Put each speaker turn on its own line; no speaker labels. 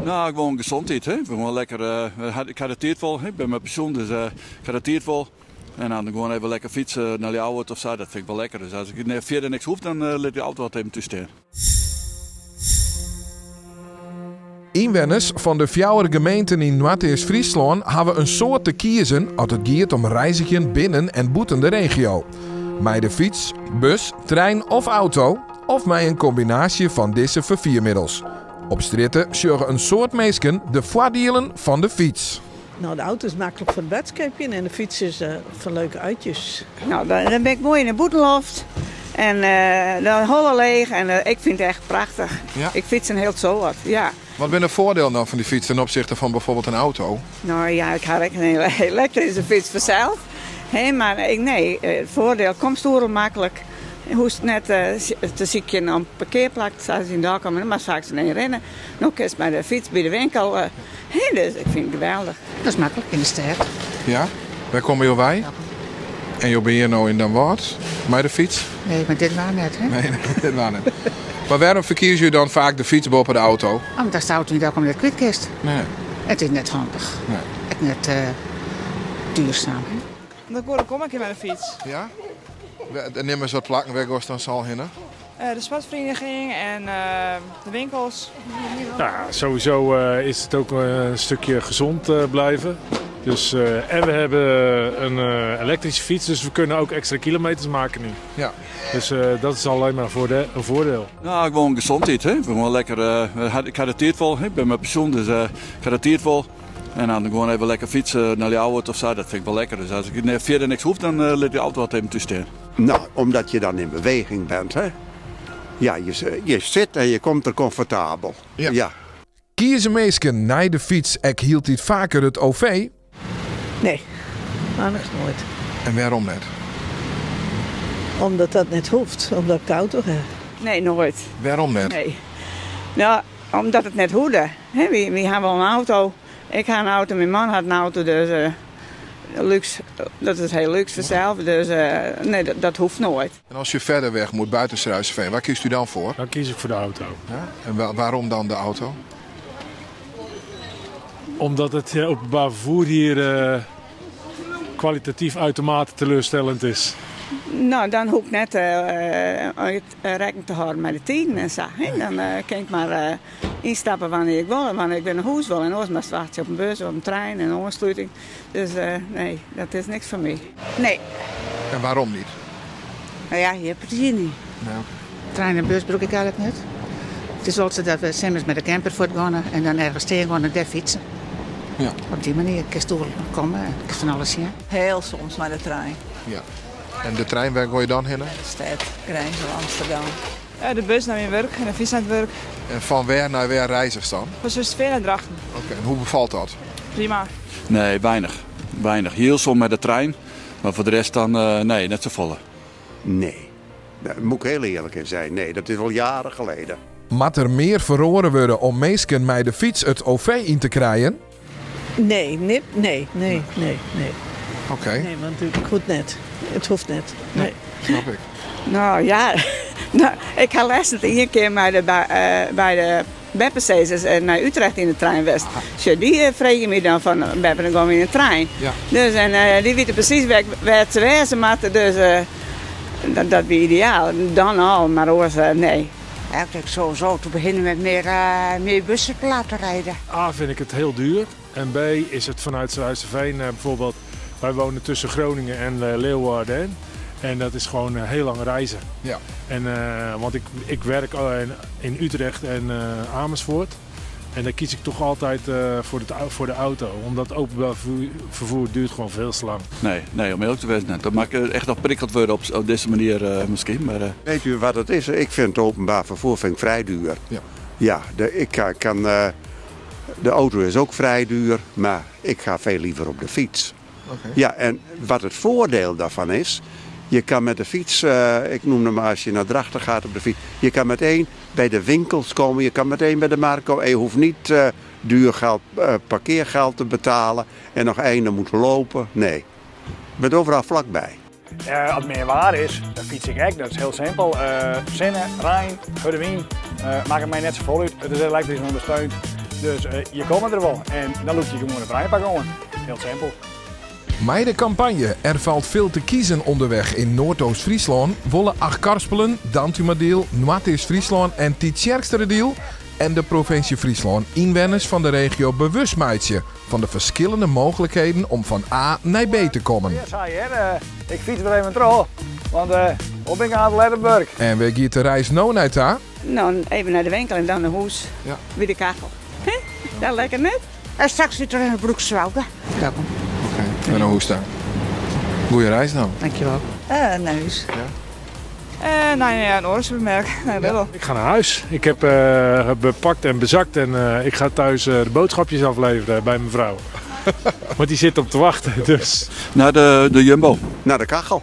Nou, gewoon gezondheid. Hè? Gewoon lekker, ik had het tijd vol. Ik ben met pensioen, dus ik had het tijd vol. En dan gewoon even lekker fietsen naar de oude of zo. Dat vind ik wel lekker. Dus als ik verder niks hoef, dan laat die auto wat even tussen.
Inwoners van de 4 gemeenten in Noord-Friesland hebben een soort te kiezen als het gaat om reizigen binnen en buiten de regio. Met de fiets, bus, trein of auto, of met een combinatie van deze vervoermiddels. Op stritten zorgen een soort mensen de voordelen van de fiets.
Nou, de auto is makkelijk voor het boodschapje en de fiets is voor leuke uitjes.
Nou, dan ben ik mooi in de boetenloft. En de hollen leeg en ik vind het echt prachtig.
Ja?
Ik fiets een heel zo wat, ja.
Wat zijn de voordelen dan van die fiets ten opzichte van bijvoorbeeld een auto?
Nou ja, ik had een hele elektrische fiets vanzelf. Maar het voordeel komt stoer makkelijk. Je hoeft net te zieken op een parkeerplek, als je daar komen, maar vaak ze niet rennen. Nog eens bij de fiets bij de winkel. Dus ik vind het geweldig.
Dat is makkelijk in de stad.
Ja? Waar komen je bij? En je ben hier nou in Den Ward met de fiets?
Nee, maar dit was net, hè?
Nee, dit was net. Maar waarom verkies je dan vaak de fiets boven de auto?
Omdat de auto niet ook om de kwitkist.
Nee.
Het is net handig.
Nee.
Het is net duurzaam.
Dan kom ik hier met de fiets.
Ja? En neem eens wat plakken weg als dan zal hinnen.
De sportvereniging en de winkels.
Ja, sowieso is het ook een stukje gezond blijven. Dus, en we hebben een elektrische fiets, dus we kunnen ook extra kilometers maken nu.
Ja.
Dus dat is alleen maar een voordeel.
Nou, gewoon gezondheid. Hè? Gewoon lekker, ik had het tijd vol. Ik ben met pensioen, dus ik had het tijd vol. En dan gewoon even lekker fietsen naar de oude of zo. Dat vind ik wel lekker. Dus als ik verder niks hoef, dan laat die auto wat even tussen.
Nou, omdat je dan in beweging bent, hè? Ja, je zit en je komt er comfortabel. Ja.
Kiezen mensen naar de fiets en hield dit vaker het OV?
Nee, anders nooit.
En waarom net?
Omdat dat net hoeft, omdat ik de auto heb.
Nee, nooit.
Waarom net?
Nee. Nou, omdat het net hoede. We hebben wel een auto. Ik had een auto, mijn man had een auto, dus luxe, dat is heel luxe vanzelf. Dus nee, dat hoeft nooit.
En als je verder weg moet buiten Struisveen, waar kiest u dan voor?
Dan kies ik voor de auto.
Ja? En waarom dan de auto?
Omdat het openbaar vervoer hier kwalitatief uitermate teleurstellend is.
Nou, dan hoef ik net rekening te houden met de tijden en zo. Dan kan ik maar instappen wanneer ik wil en wanneer ik weer naar huis wil. En anders maar wacht je op een bus of op een trein en een aansluiting. Dus nee, dat is niks voor mij. Nee.
En waarom niet?
Nou ja, je hebt het hier niet.
Nee.
Trein en bus broek ik eigenlijk niet. Het is wel zo dat we samen met de camper voortgaan en dan ergens tegen gaan en daar fietsen.
Ja.
Op die manier kan je komen en kan van alles zien.
Heel soms met de trein.
Ja. En de trein, waar ga je dan heen?
Stad, Grijns of Amsterdam.
De bus naar mijn werk en de fiets naar het werk.
En van waar naar waar reizigers dan?
Van Zusterveen naar Drachten.
Oké, en hoe bevalt dat?
Prima.
Nee, weinig. Weinig. Heel soms met de trein. Maar voor de rest dan, nee, net zo volle.
Nee. Daar moet ik heel eerlijk in zijn. Nee, dat is al jaren geleden.
Moet er meer verroren worden om mensen met de fiets het OV in te krijgen?
Nee.
Oké.
Nee, want het hoeft net. Het hoeft net. Nee.
Snap ik.
Nou ja, ik had les een keer bij de Beppenzezers naar Utrecht in de trein was. Dus die vregen me dan van Beppen, dan gaan we in de trein.
Ja.
Dus en die weten precies waar ze wezen moeten, dus dat is ideaal. Dan al, maar anders nee.
Eigenlijk sowieso te beginnen met meer bussen te laten rijden.
A, vind ik het heel duur. En B, is het vanuit Struisveen bijvoorbeeld, wij wonen tussen Groningen en Leeuwarden. En dat is gewoon heel lang reizen.
Ja.
En, want ik werk in Utrecht en Amersfoort. En dan kies ik toch altijd voor de auto. Omdat het openbaar vervoer duurt gewoon veel te lang.
Nee, om eerlijk te zijn. Dat maakt echt nog prikkeld worden op deze manier misschien. Maar,
Weet u wat het is? Ik vind het openbaar vervoer vrij duur.
Ja.
Ja, de auto is ook vrij duur, maar ik ga veel liever op de fiets.
Okay.
Ja, en wat het voordeel daarvan is, je kan met de fiets, ik noem het maar als je naar Drachten gaat op de fiets, je kan meteen bij de winkels komen, je kan meteen bij de markt komen en je hoeft niet duur geld, parkeergeld te betalen en nog einde moeten lopen. Nee, je bent overal vlakbij.
Als het meer waar is, dan fiets ik echt. Dat is heel simpel. Zinnen, Rijn, Hudewien, maakt het mij net zo vol uit. Het is elektrisch ondersteund. Dus je komt er wel en dan loop je gewoon een vrije pak gewoon. Heel simpel.
Bij de campagne Er valt veel te kiezen onderweg in Noordoost-Friesland willen 8 Karspelen, Dantumadeel, Noord-Friesland en Tietjerksterediel en de provincie Friesland inwoners van de regio bewust maken van de verschillende mogelijkheden om van A naar B te komen.
Ik fiets weer even terug, want op ben ik aan het Lettenburg.
En we gaan de reis nou naar daar?
Nou, even naar de winkel en dan naar huis.
Ja.
Bij de kachel. Ja, lekker net.
En straks weer terug naar Broekzwoude. Welkom.
Oké, en dan hoe staan? Goeie reis nou.
Dankjewel.
Naar huis.
Nee, een oorlogsbemerk. Nee, dat wel.
Ik ga naar huis. Ik heb bepakt en bezakt en ik ga thuis de boodschapjes afleveren bij mijn vrouw. Want die zit op te wachten, dus...
Naar de Jumbo.
Naar de kachel.